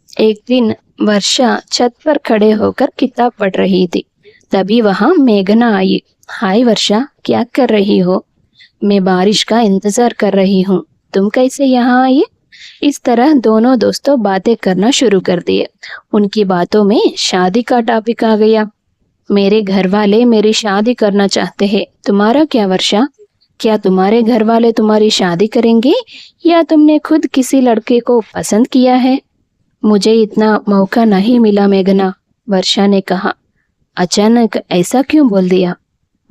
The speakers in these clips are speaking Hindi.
एक दिन वर्षा छत पर खड़े होकर किताब पढ़ रही थी। तभी वहां मेघना आई। हाय वर्षा, क्या कर रही हो? मैं बारिश का इंतजार कर रही हूँ। तुम कैसे यहाँ आई? इस तरह दोनों दोस्तों बातें करना शुरू कर दिए। उनकी बातों में शादी का टॉपिक आ गया। मेरे घर वाले मेरी शादी करना चाहते हैं। तुम्हारा क्या वर्षा? क्या तुम्हारे घर वाले तुम्हारी शादी करेंगे या तुमने खुद किसी लड़के को पसंद किया है? मुझे इतना मौका नहीं मिला मेघना, वर्षा ने कहा। अचानक ऐसा क्यों बोल दिया?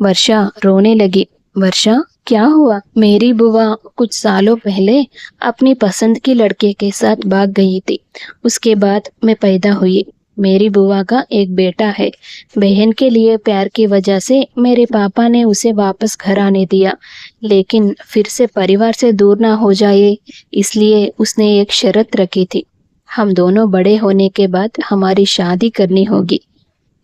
वर्षा रोने लगी। वर्षा, क्या हुआ? मेरी बुआ कुछ सालों पहले अपनी पसंद की लड़के के साथ भाग गई थी। उसके बाद मैं पैदा हुई। मेरी बुआ का एक बेटा है। बहन के लिए प्यार की वजह से मेरे पापा ने उसे वापस घर आने दिया, लेकिन फिर से परिवार से दूर ना हो जाए, इसलिए उसने एक शर्त रखी थी। हम दोनों बड़े होने के बाद हमारी शादी करनी होगी।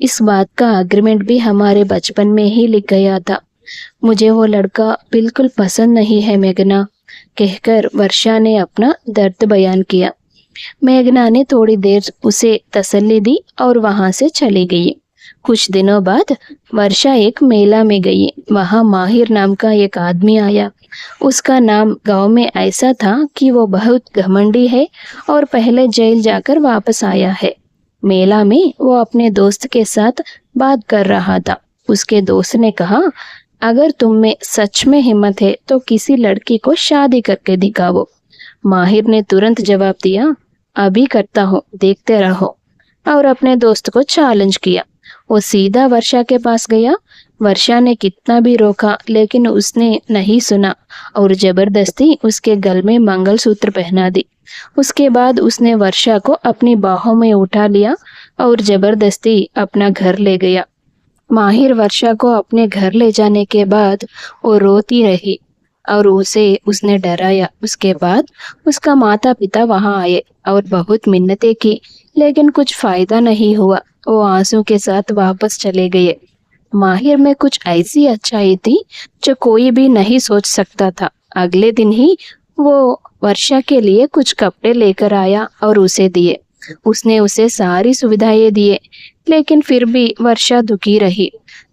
इस बात का एग्रीमेंट भी हमारे बचपन में ही लिख गया था। मुझे वो लड़का बिल्कुल पसंद नहीं है मेघना, कहकर वर्षा ने अपना दर्द बयान किया। मेघना ने थोड़ी देर उसे तसल्ली दी और वहां से चली गई। कुछ दिनों बाद वर्षा एक मेला में गई। वहां माहिर नाम का एक आदमी आया। उसका नाम गांव में ऐसा था कि वो बहुत घमंडी है और पहले जेल जाकर वापस आया है। मेला में वो अपने दोस्त के साथ बात कर रहा था। उसके दोस्त ने कहा, अगर तुम में सच में हिम्मत है तो किसी लड़की को शादी करके दिखाओ। माहिर ने तुरंत जवाब दिया, अभी करता हूँ, देखते रहो, और अपने दोस्त को चैलेंज किया। वो सीधा वर्षा के पास गया। वर्षा ने कितना भी रोका लेकिन उसने नहीं सुना और जबरदस्ती उसके गल में मंगलसूत्र पहना दी। उसके बाद उसने वर्षा को अपनी बाहों में उठा लिया और जबरदस्ती अपना घर ले गया। माहिर वर्षा को अपने घर ले जाने के बाद वो रोती रही और उसने डराया। उसके बाद उसका माता पिता वहां आए और बहुत मिन्नतें की, लेकिन कुछ फायदा नहीं हुआ। वो आंसू के साथ वापस चले गए। माहिर में कुछ ऐसी अच्छाई थी जो कोई भी नहीं सोच सकता था। अगले दिन ही वो वर्षा के लिए कुछ कपड़े लेकर आया और उसे दिए। उसने उसे सारी सुविधाएं दिए, लेकिन फिर भी वर्षा दुखी रही।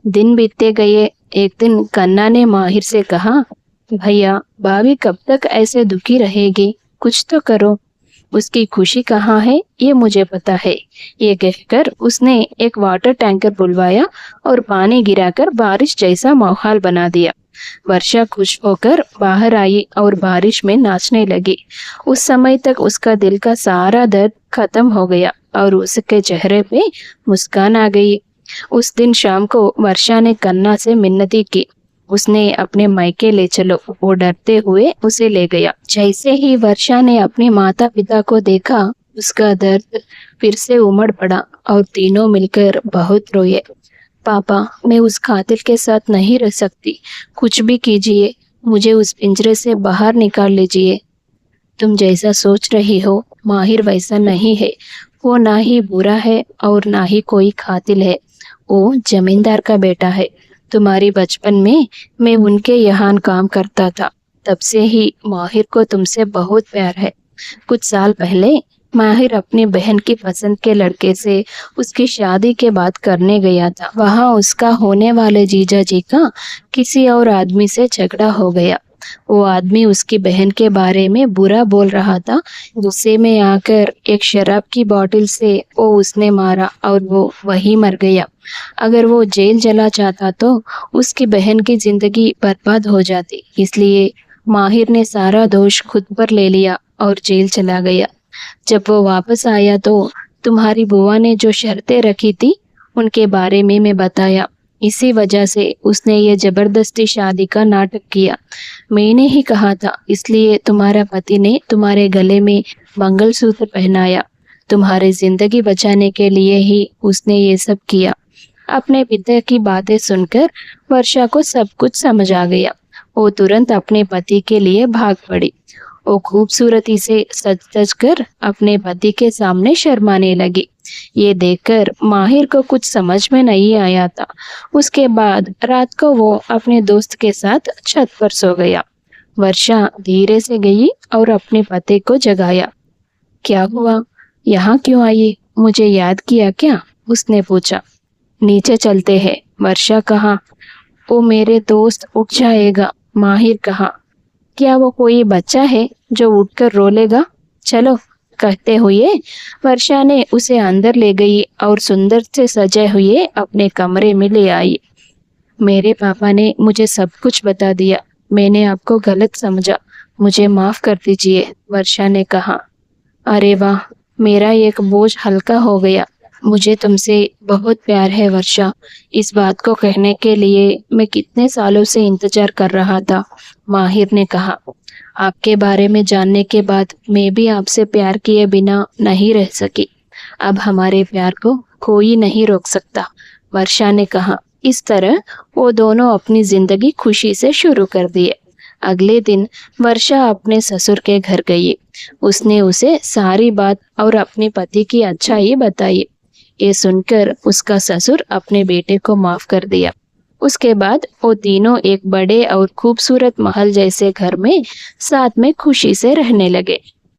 दिन बीतते गए। एक दिन कन्ना ने माहिर से कहा, भैया, भाभी कब तक ऐसे दुखी रहेगी? कुछ तो करो। उसकी खुशी कहाँ है ये मुझे पता है। ये कहकर उसने एक वाटर टैंकर बुलवाया और पानी गिराकर बारिश जैसा माहौल बना दिया। वर्षा खुश होकर बाहर आई और बारिश में नाचने लगी। उस समय तक उसका दिल का सारा दर्द खत्म हो गया और उसके चेहरे पे मुस्कान आ गई। उस दिन शाम को वर्षा ने कन्ना से मिन्नती की। उसने अपने मायके ले चलो, वो डरते हुए उसे ले गया। जैसे ही वर्षा ने अपने माता पिता को देखा, उसका दर्द फिर से उमड़ पड़ा और तीनों मिलकर बहुत रोए। पापा, मैं उस कातिल के साथ नहीं रह सकती। कुछ भी कीजिए, मुझे उस पिंजरे से बाहर निकाल लीजिए। तुम जैसा सोच रही हो, माहिर वैसा नहीं है। वो ना ही बुरा है और ना ही कोई कातिल है। वो जमींदार का बेटा है। तुम्हारी बचपन में मैं उनके यहाँ काम करता था, तब से ही माहिर को तुमसे बहुत प्यार है। कुछ साल पहले माहिर अपनी बहन की पसंद के लड़के से उसकी शादी के बाद करने गया था। वहां उसका होने वाले जीजा जी का किसी और आदमी से झगड़ा हो गया। वो आदमी उसकी बहन के बारे में बुरा बोल रहा था। गुस्से में आकर एक शराब की बोतल से वो उसने मारा और वो वहीं मर गया। अगर वो जेल चला जाता तो उसकी बहन की जिंदगी बर्बाद हो जाती, इसलिए माहिर ने सारा दोष खुद पर ले लिया और जेल चला गया। जब वो वापस आया तो तुम्हारी बुआ ने जो शर्तें रखी थी उनके बारे में मैं बताया। इसी वजह से उसने ये जबरदस्ती शादी का नाटक किया। मैंने ही कहा था, इसलिए तुम्हारा पति ने तुम्हारे गले में मंगलसूत्र पहनाया। तुम्हारी जिंदगी बचाने के लिए ही उसने ये सब किया। अपने पिता की बातें सुनकर वर्षा को सब कुछ समझ आ गया। वो तुरंत अपने पति के लिए भाग पड़ी। वो खूबसूरती से सज कर अपने पति के सामने शर्माने लगी। ये देखकर माहिर को कुछ समझ में नहीं आया था। उसके बाद रात को वो अपने दोस्त के साथ छत पर सो गया। वर्षा धीरे से गई और अपने पति को जगाया। क्या हुआ? यहाँ क्यों आई? मुझे याद किया क्या? उसने पूछा। नीचे चलते हैं, वर्षा कहा। वो मेरे दोस्त उठ जाएगा, माहिर कहा। क्या वो कोई बच्चा है जो उठकर रो लेगा? चलो, कहते हुए वर्षा ने उसे अंदर ले गई और सुंदर से सजे हुए अपने कमरे में ले आई। मेरे पापा ने मुझे सब कुछ बता दिया। मैंने आपको गलत समझा, मुझे माफ कर दीजिए, वर्षा ने कहा। अरे वाह, मेरा एक बोझ हल्का हो गया। मुझे तुमसे बहुत प्यार है वर्षा। इस बात को कहने के लिए मैं कितने सालों से इंतजार कर रहा था, माहिर ने कहा। आपके बारे में जानने के बाद मैं भी आपसे प्यार किए बिना नहीं रह सकी। अब हमारे प्यार को कोई नहीं रोक सकता, वर्षा ने कहा। इस तरह वो दोनों अपनी जिंदगी खुशी से शुरू कर दिए। अगले दिन वर्षा अपने ससुर के घर गई। उसने उसे सारी बात और अपने पति की अच्छाई बताई। ये सुनकर उसका ससुर अपने बेटे को माफ कर दिया। उसके बाद वो तीनों एक बड़े और खूबसूरत महल जैसे घर में साथ में खुशी से रहने लगे।